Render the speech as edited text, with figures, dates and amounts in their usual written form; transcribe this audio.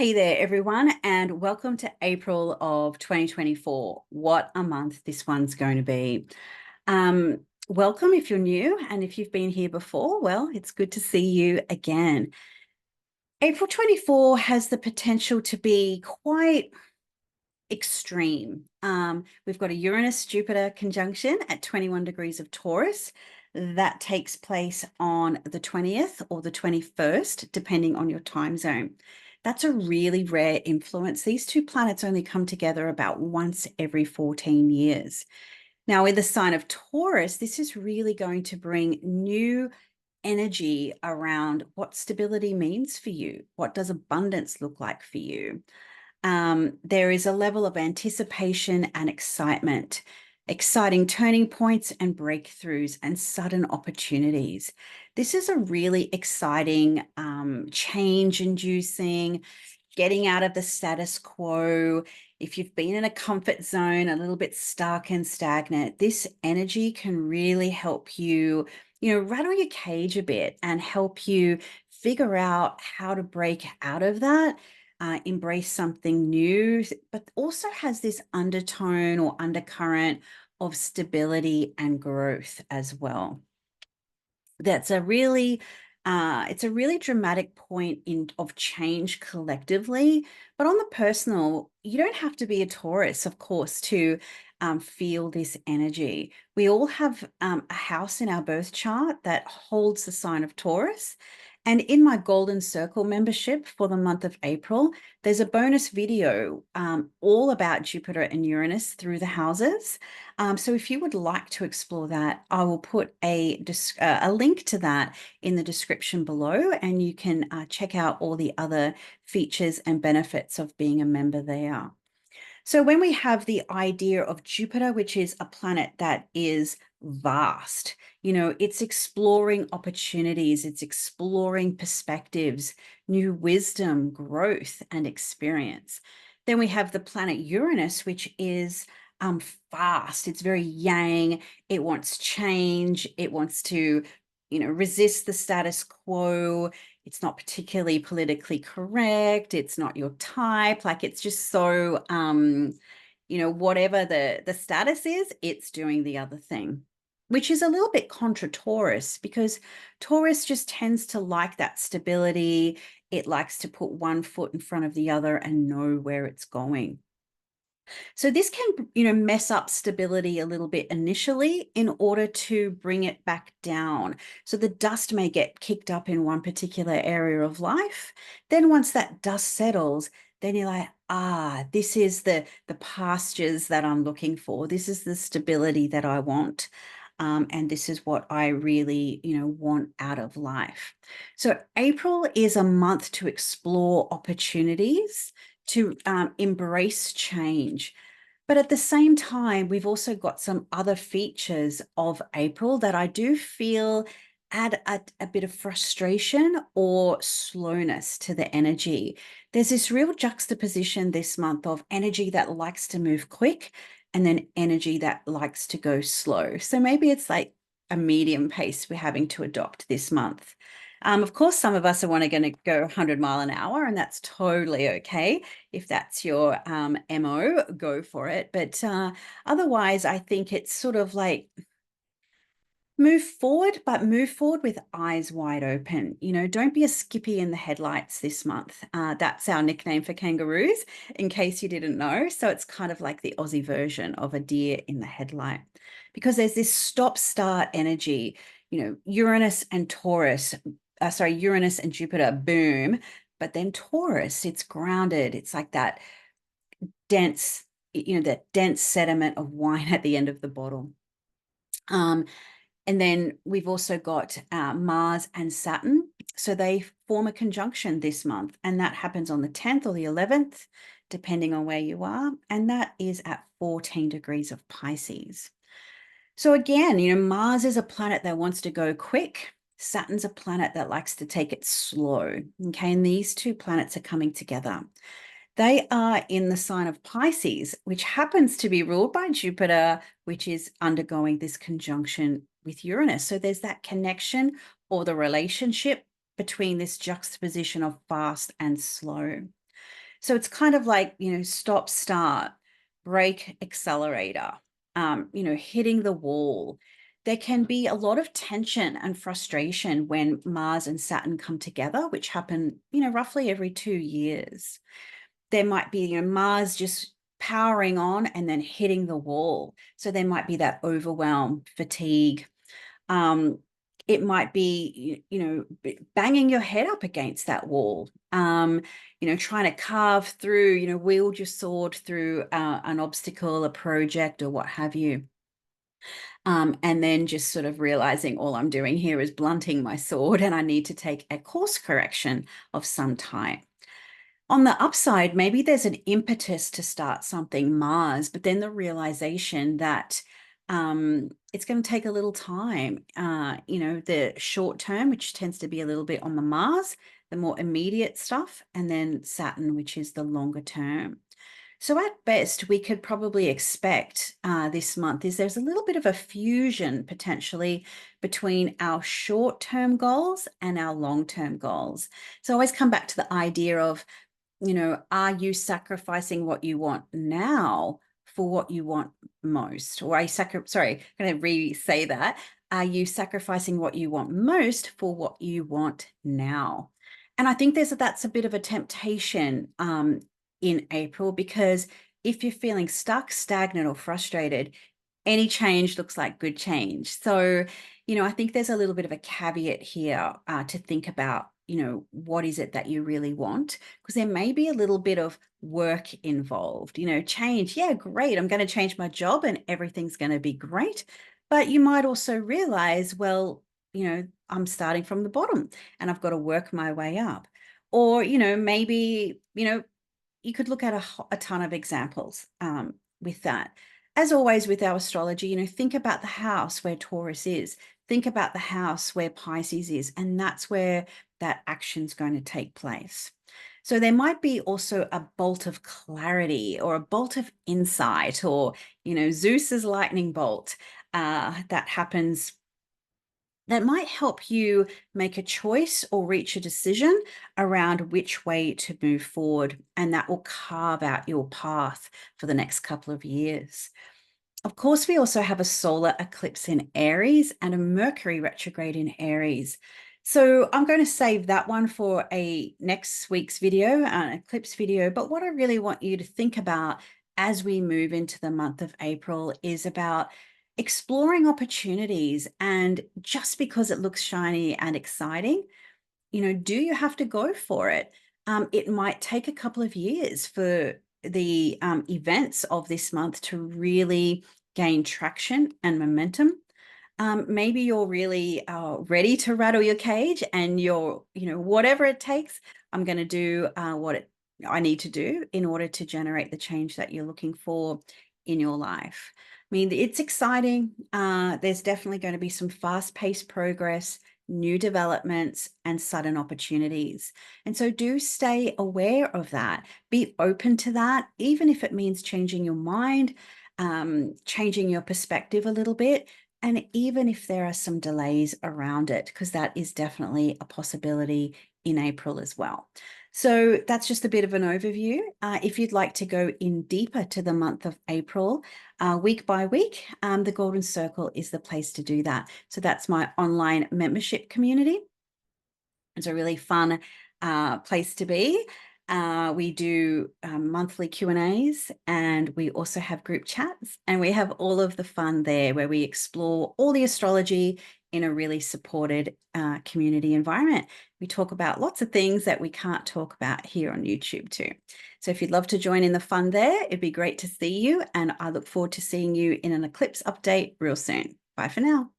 Hey there, everyone, and welcome to April of 2024. What a month this one's going to be. Welcome if you're new, and if you've been here before, well, it's good to see you again. April 24 has the potential to be quite extreme. We've got a Uranus-Jupiter conjunction at 21 degrees of Taurus. That takes place on the 20th or the 21st, depending on your time zone. That's a really rare influence. These two planets only come together about once every 14 years. Now, in the sign of Taurus, this is really going to bring new energy around what stability means for you. What does abundance look like for you? There is a level of anticipation and excitement, exciting turning points and breakthroughs and sudden opportunities. This is a really exciting, change-inducing, getting out of the status quo. If you've been in a comfort zone, a little bit stuck and stagnant, this energy can really help you, rattle your cage a bit and help you figure out how to break out of that, embrace something new, but also has this undertone or undercurrent of stability and growth as well. That's a really it's a really dramatic point of change collectively, but on the personal, you don't have to be a Taurus, of course, to feel this energy. We all have a house in our birth chart that holds the sign of Taurus. And in my Golden Circle membership for the month of April, there's a bonus video all about Jupiter and Uranus through the houses. So if you would like to explore that, I will put a link to that in the description below, and you can check out all the other features and benefits of being a member there. So when we have the idea of Jupiter, which is a planet that is vast, it's exploring opportunities, it's exploring perspectives, new wisdom, growth, and experience. Then we have the planet Uranus, which is fast. It's very yang. It wants change. It wants to, resist the status quo. It's not particularly politically correct. It's not your type. Like, it's just so, whatever the status is, it's doing the other thing, which is a little bit contra Taurus, because Taurus just tends to like that stability. It likes to put one foot in front of the other and know where it's going. So this can, mess up stability a little bit initially in order to bring it back down. So the dust may get kicked up in one particular area of life. Then once that dust settles, then you're like, this is the pastures that I'm looking for. This is the stability that I want. And this is what I really, want out of life. So April is a month to explore opportunities, to embrace change. But at the same time, we've also got some other features of April that I do feel add a bit of frustration or slowness to the energy. There's this real juxtaposition this month of energy that likes to move quick and then energy that likes to go slow. So maybe it's like a medium pace we're having to adopt this month. Of course, some of us are going to go 100 miles an hour, and that's totally okay. If that's your MO, go for it. But otherwise, I think it's sort of like move forward, but move forward with eyes wide open. Don't be a skippy in the headlights this month. That's our nickname for kangaroos, in case you didn't know. So it's kind of like the Aussie version of a deer in the headlight, because there's this stop-start energy. Uranus and Taurus, Uranus and Jupiter, boom. But then Taurus, it's grounded. It's like that dense, that dense sediment of wine at the end of the bottle. And then we've also got Mars and Saturn. So they form a conjunction this month, and that happens on the 10th or the 11th, depending on where you are. And that is at 14 degrees of Pisces. So again, Mars is a planet that wants to go quick. Saturn's a planet that likes to take it slow. Okay, and these two planets are coming together. They are in the sign of Pisces, which happens to be ruled by Jupiter, which is undergoing this conjunction with Uranus. So there's that connection or the relationship between this juxtaposition of fast and slow. So it's kind of like, stop, start, brake, accelerator, hitting the wall. There can be a lot of tension and frustration when Mars and Saturn come together, which happen, roughly every 2 years. There might be, Mars just powering on and then hitting the wall. So there might be that overwhelm, fatigue. Um, it might be, banging your head up against that wall, trying to carve through, wield your sword through an obstacle, a project, or what have you. And then just sort of realizing all I'm doing here is blunting my sword and I need to take a course correction of some type. On the upside, maybe there's an impetus to start something Mars, but then the realization that it's going to take a little time. The short term, which tends to be a little bit on the Mars, the more immediate stuff, and then Saturn, which is the longer term. So at best, we could probably expect this month is there's a little bit of a fusion potentially between our short-term goals and our long-term goals. So I always come back to the idea of, are you sacrificing what you want now for what you want most? Or sorry, I'm going to re-say that. Are you sacrificing what you want most for what you want now? And I think that's a bit of a temptation in April, because if you're feeling stuck, stagnant, or frustrated, any change looks like good change. So, I think there's a little bit of a caveat here to think about, what is it that you really want? Because there may be a little bit of work involved, change. Yeah, great. I'm going to change my job and everything's going to be great. But you might also realize, well, I'm starting from the bottom and I've got to work my way up. Or, maybe, you could look at a ton of examples with that. As always with our astrology, think about the house where Taurus is. Think about the house where Pisces is, and that's where that action's going to take place. So there might be also a bolt of clarity or a bolt of insight, or, Zeus's lightning bolt that happens, that might help you make a choice or reach a decision around which way to move forward. And that will carve out your path for the next couple of years. Of course, we also have a solar eclipse in Aries and a Mercury retrograde in Aries. So I'm going to save that one for a next week's video, an eclipse video. But what I really want you to think about as we move into the month of April is about exploring opportunities. And just because it looks shiny and exciting, do you have to go for it? It might take a couple of years for the events of this month to really gain traction and momentum. Maybe you're really ready to rattle your cage and you're, whatever it takes, I'm going to do what I need to do in order to generate the change that you're looking for in your life. I mean, it's exciting. There's definitely going to be some fast-paced progress, new developments, and sudden opportunities. And so do stay aware of that. Be open to that, even if it means changing your mind, changing your perspective a little bit, and even if there are some delays around it, because that is definitely a possibility in April as well. So that's just a bit of an overview. If you'd like to go in deeper to the month of April, week by week, the Golden Circle is the place to do that. So that's my online membership community. It's a really fun place to be. We do monthly Q&As, and we also have group chats, and we have all of the fun there where we explore all the astrology in a really supported community environment. We talk about lots of things that we can't talk about here on YouTube too. So if you'd love to join in the fun there, it'd be great to see you, and I look forward to seeing you in an eclipse update real soon. Bye for now.